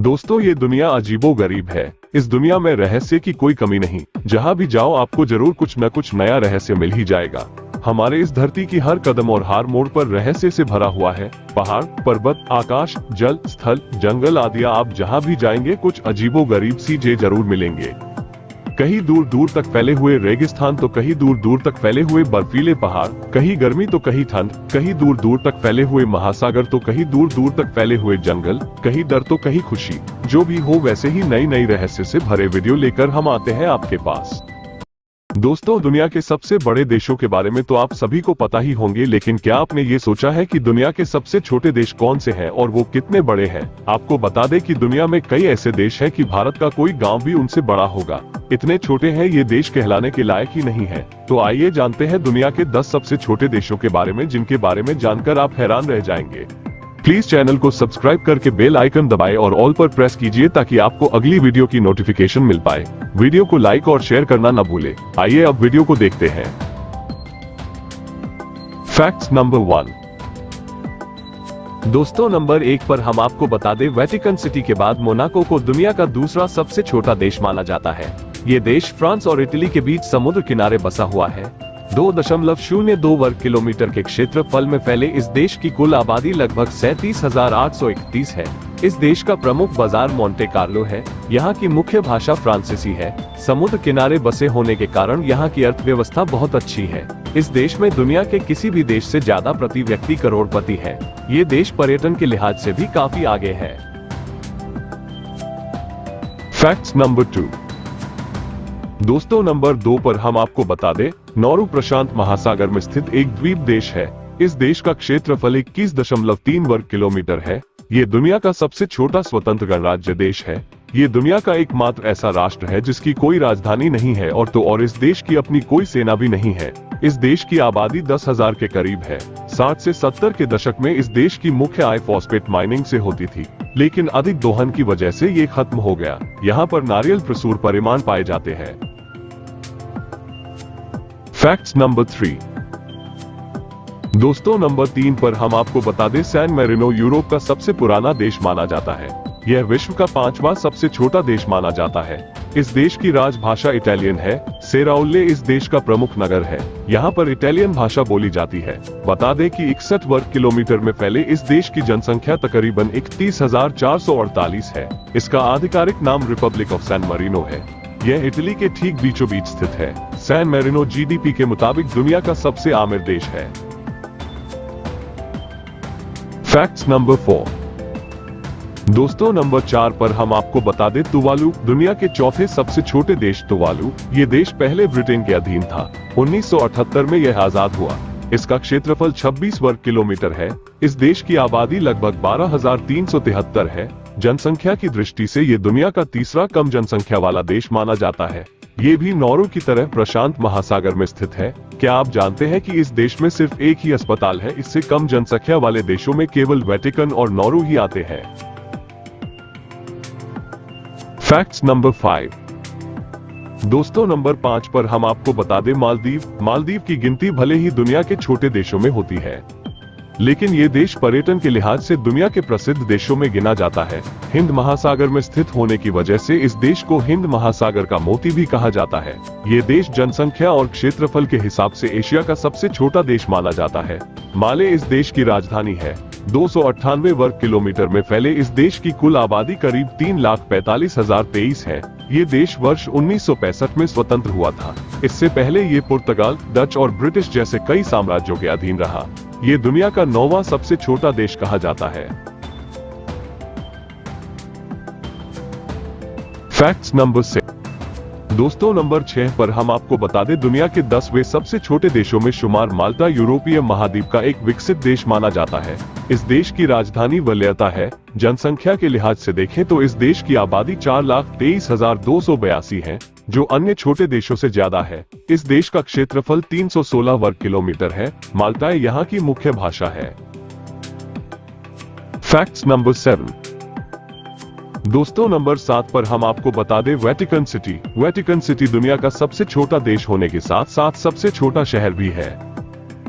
दोस्तों, ये दुनिया अजीबोगरीब है। इस दुनिया में रहस्य की कोई कमी नहीं। जहाँ भी जाओ आपको जरूर कुछ न कुछ नया रहस्य मिल ही जाएगा। हमारे इस धरती की हर कदम और हर मोड़ पर रहस्य से भरा हुआ है। पहाड़, पर्वत, आकाश, जल, स्थल, जंगल आदि, आप जहाँ भी जाएंगे कुछ अजीबोगरीब सी चीजें जरूर मिलेंगे। कहीं दूर दूर तक फैले हुए रेगिस्तान तो कहीं दूर दूर तक फैले हुए बर्फीले पहाड़, कहीं गर्मी तो कहीं ठंड, कहीं दूर दूर तक फैले हुए महासागर तो कहीं दूर दूर तक फैले हुए जंगल, कहीं डर तो कहीं खुशी। जो भी हो, वैसे ही नई नई रहस्य से भरे वीडियो लेकर हम आते हैं आपके पास। दोस्तों, दुनिया के सबसे बड़े देशों के बारे में तो आप सभी को पता ही होंगे, लेकिन क्या आपने ये सोचा है कि दुनिया के सबसे छोटे देश कौन से हैं और वो कितने बड़े हैं? आपको बता दें कि दुनिया में कई ऐसे देश हैं कि भारत का कोई गांव भी उनसे बड़ा होगा। इतने छोटे हैं ये देश, कहलाने के लायक ही नहीं है। तो आइए जानते हैं दुनिया के 10 सबसे छोटे देशों के बारे में, जिनके बारे में जानकर आप हैरान रह जाएंगे। प्लीज चैनल को सब्सक्राइब करके बेल आइकन दबाएं और ऑल पर प्रेस कीजिए ताकि आपको अगली वीडियो की नोटिफिकेशन मिल पाए। वीडियो को लाइक और शेयर करना न भूलें। आइए अब वीडियो को देखते हैं। Facts number 1। दोस्तों, नंबर 1 पर हम आपको बता दें, वेटिकन सिटी के बाद मोनाको को दुनिया का दूसरा सबसे छोटा देश माना जाता है। ये देश फ्रांस और इटली के बीच समुद्र किनारे बसा हुआ है। 2.02 वर्ग किलोमीटर के क्षेत्रफल में फैले इस देश की कुल आबादी लगभग 37,831 है। इस देश का प्रमुख बाजार मोंटे कार्लो है। यहाँ की मुख्य भाषा फ्रांसीसी है। समुद्र किनारे बसे होने के कारण यहाँ की अर्थव्यवस्था बहुत अच्छी है। इस देश में दुनिया के किसी भी देश से ज्यादा प्रति व्यक्ति करोड़पति है। ये देश पर्यटन के लिहाज से भी काफी आगे है। Facts number 2। दोस्तों, नंबर 2 पर हम आपको बता दें, नौरू प्रशांत महासागर में स्थित एक द्वीप देश है। इस देश का क्षेत्रफल 21.3 वर्ग किलोमीटर है। ये दुनिया का सबसे छोटा स्वतंत्र गणराज्य देश है। ये दुनिया का एकमात्र ऐसा राष्ट्र है जिसकी कोई राजधानी नहीं है और इस देश की अपनी कोई सेना भी नहीं है। इस देश की आबादी 10,000 के करीब है। 60 से 70 के दशक में इस देश की मुख्य आय फॉस्फेट माइनिंग से होती थी, लेकिन अधिक दोहन की वजह से ये खत्म हो गया। यहाँ पर नारियल प्रचुर परिमाण पाए जाते हैं। Facts number 3। दोस्तों, नंबर 3 पर हम आपको बता दें, सैन मेरिनो यूरोप का सबसे पुराना देश माना जाता है। यह विश्व का 5वां सबसे छोटा देश माना जाता है। इस देश की राजभाषा इटालियन है। सेराउल्ले इस देश का प्रमुख नगर है। यहाँ पर इटालियन भाषा बोली जाती है। बता दें कि 61 वर्ग किलोमीटर में फैले इस देश की जनसंख्या तकरीबन 31,448 है। इसका आधिकारिक नाम रिपब्लिक ऑफ सैन मेरिनो है। यह इटली के ठीक बीचों बीच स्थित है। सैन मेरिनो जीडीपी के मुताबिक दुनिया का सबसे आमिर देश है। Facts number 4। दोस्तों, नंबर 4 पर हम आपको बता दें, तुवालू दुनिया के चौथे सबसे छोटे देश। तुवालू ये देश पहले ब्रिटेन के अधीन था। 1978 में यह आजाद हुआ। इसका क्षेत्रफल 26 वर्ग किलोमीटर है। इस देश की आबादी लगभग 12,373 है। जनसंख्या की दृष्टि से ये दुनिया का तीसरा कम जनसंख्या वाला देश माना जाता है। ये भी नौरू की तरह प्रशांत महासागर में स्थित है। क्या आप जानते हैं कि इस देश में सिर्फ एक ही अस्पताल है? इससे कम जनसंख्या वाले देशों में केवल वेटिकन और नौरू ही आते हैं। Facts number 5। दोस्तों, नंबर 5 पर हम आपको बता दें, मालदीव की गिनती भले ही दुनिया के छोटे देशों में होती है, लेकिन ये देश पर्यटन के लिहाज से दुनिया के प्रसिद्ध देशों में गिना जाता है। हिंद महासागर में स्थित होने की वजह से इस देश को हिंद महासागर का मोती भी कहा जाता है। ये देश जनसंख्या और क्षेत्रफल के हिसाब से एशिया का सबसे छोटा देश माना जाता है। माले इस देश की राजधानी है। 298 वर्ग किलोमीटर में फैले इस देश की कुल आबादी करीब 3,45,023 है। ये देश वर्ष 1965 में स्वतंत्र हुआ था। इससे पहले ये पुर्तगाल, डच और ब्रिटिश जैसे कई साम्राज्यों के अधीन रहा। ये दुनिया का 9वां सबसे छोटा देश कहा जाता है। Facts number 6। दोस्तों, नंबर 6 पर हम आपको बता दें, दुनिया के 10वें सबसे छोटे देशों में शुमार माल्टा यूरोपीय महाद्वीप का एक विकसित देश माना जाता है। इस देश की राजधानी वलेटा है। जनसंख्या के लिहाज से देखें तो इस देश की आबादी 4,23,282 है, जो अन्य छोटे देशों से ज्यादा है। इस देश का क्षेत्रफल 316 वर्ग किलोमीटर है। माल्टाई यहाँ की मुख्य भाषा है। Facts number 7। दोस्तों, नंबर 7 पर हम आपको बता दें, वेटिकन सिटी दुनिया का सबसे छोटा देश होने के साथ साथ सबसे छोटा शहर भी है।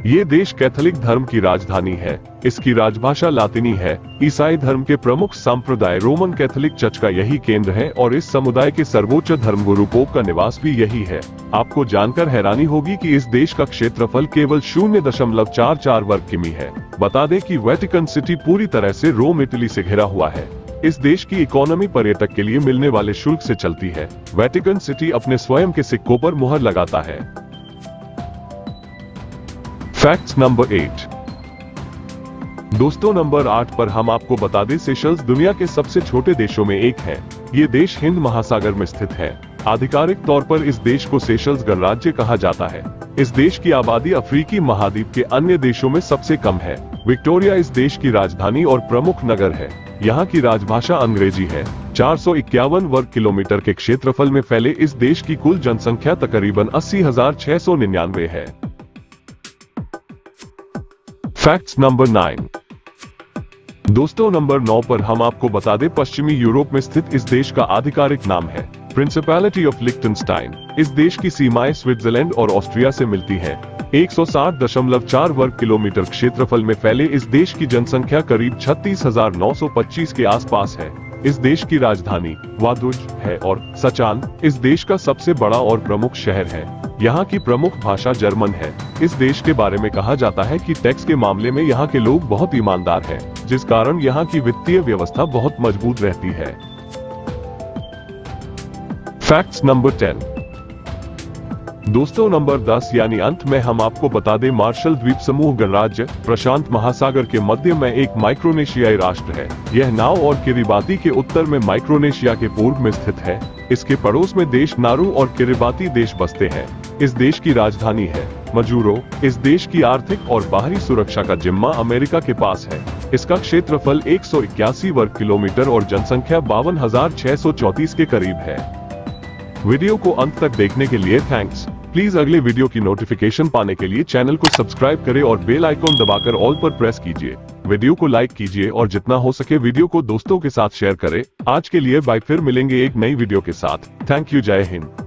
ये देश कैथोलिक धर्म की राजधानी है। इसकी राजभाषा लातिनी है। ईसाई धर्म के प्रमुख संप्रदाय रोमन कैथोलिक चर्च का यही केंद्र है और इस समुदाय के सर्वोच्च धर्मगुरु पोप का निवास भी यही है। आपको जानकर हैरानी होगी कि इस देश का क्षेत्रफल केवल 0.44 वर्ग किमी है। बता दें कि वेटिकन सिटी पूरी तरह से रोम इटली से घिरा हुआ है। इस देश की इकोनॉमी पर्यटक के लिए मिलने वाले शुल्क से चलती है। वेटिकन सिटी अपने स्वयं के सिक्कों पर मुहर लगाता है। Facts number 8। दोस्तों, नंबर 8 पर हम आपको बता दें, सेशल्स दुनिया के सबसे छोटे देशों में एक है। ये देश हिंद महासागर में स्थित है। आधिकारिक तौर पर इस देश को सेशल्स गणराज्य कहा जाता है। इस देश की आबादी अफ्रीकी महाद्वीप के अन्य देशों में सबसे कम है। विक्टोरिया इस देश की राजधानी और प्रमुख नगर है। यहाँ की राजभाषा अंग्रेजी है। 451 वर्ग किलोमीटर के क्षेत्रफल में फैले इस देश की कुल जनसंख्या तकरीबन 80,699 है। Facts number 9। दोस्तों, नंबर 9 पर हम आपको बता दें, पश्चिमी यूरोप में स्थित इस देश का आधिकारिक नाम है प्रिंसिपैलिटी ऑफ लिक्टेनस्टाइन। इस देश की सीमाएं स्विट्जरलैंड और ऑस्ट्रिया से मिलती हैं। 160.4 वर्ग किलोमीटर क्षेत्रफल में फैले इस देश की जनसंख्या करीब 36,925 के आसपास है। इस देश की राजधानी वादुज है और सचान इस देश का सबसे बड़ा और प्रमुख शहर है। यहाँ की प्रमुख भाषा जर्मन है। इस देश के बारे में कहा जाता है कि टैक्स के मामले में यहाँ के लोग बहुत ईमानदार हैं, जिस कारण यहाँ की वित्तीय व्यवस्था बहुत मजबूत रहती है। Facts number 10। दोस्तों, नंबर 10 यानी अंत में हम आपको बता दें, मार्शल द्वीप समूह गणराज्य प्रशांत महासागर के मध्य में एक माइक्रोनेशियाई राष्ट्र है। यह नाउ और किरिबाती के उत्तर में माइक्रोनेशिया के पूर्व में स्थित है। इसके पड़ोस में देश नारू और किरिबाती देश बसते हैं। इस देश की राजधानी है मजूरो। इस देश की आर्थिक और बाहरी सुरक्षा का जिम्मा अमेरिका के पास है। इसका क्षेत्रफल 181 वर्ग किलोमीटर और जनसंख्या 52,634 के करीब है। वीडियो को अंत तक देखने के लिए थैंक्स। प्लीज अगले वीडियो की नोटिफिकेशन पाने के लिए चैनल को सब्सक्राइब करें और बेल आइकॉन दबाकर ऑल पर प्रेस कीजिए। वीडियो को लाइक कीजिए और जितना हो सके वीडियो को दोस्तों के साथ शेयर करें। आज के लिए बाय, फिर मिलेंगे एक नई वीडियो के साथ। Thank you. जय हिंद।